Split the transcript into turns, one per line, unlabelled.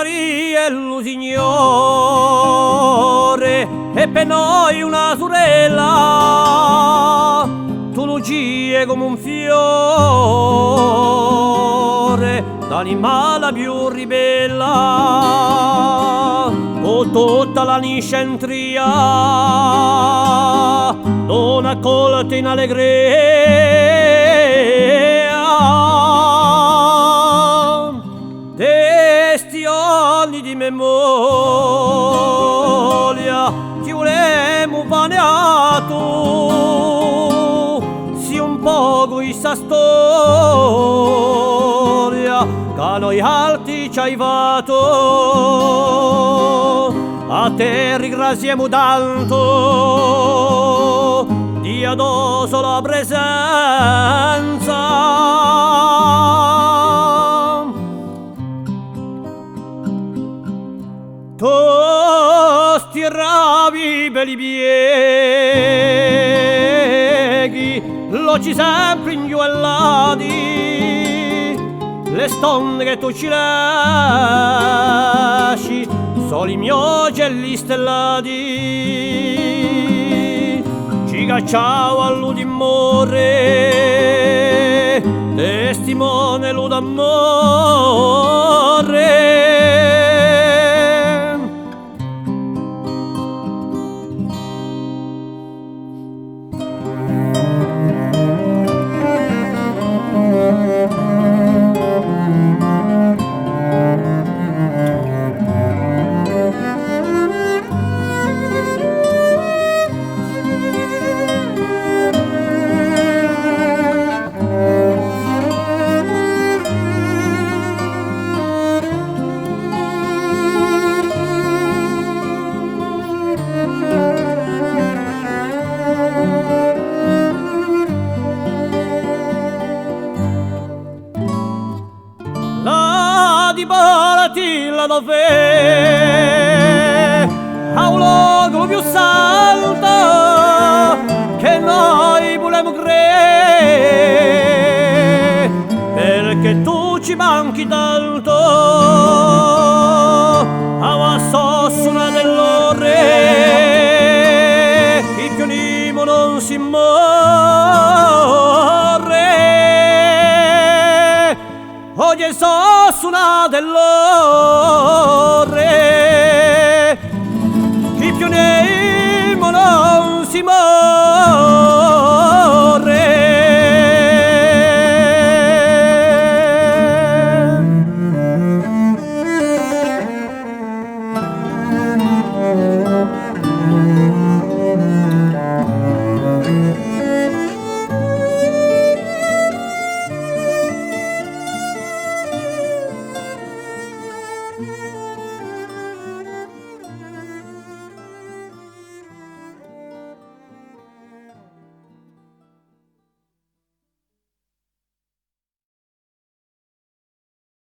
Maria e lo Signore e per noi una sorella, tu lucie come un fiore d'animale più ribella, con tutta la niscentria non accolta in allegria. Desti anni di memoria ti volemo baneato, si un poco questa storia che noi alti ci hai fatto. A te ringraziamo tanto, di addosso la presenza. Tosti ravi belli pieghi, l'occhi sempre ingiuellati, le stonde che tu ci lasci, sono i miei cieli stellati. Ci cacciavo all'udimore, testimone l'udamore. Di baratilla dove a un luogo più salto che noi volemo credere, perché tu ci manchi tanto. A sossuna dell'ore il pionimo non si morre, oggi è sossuna dell'ore il pionimo non si morre.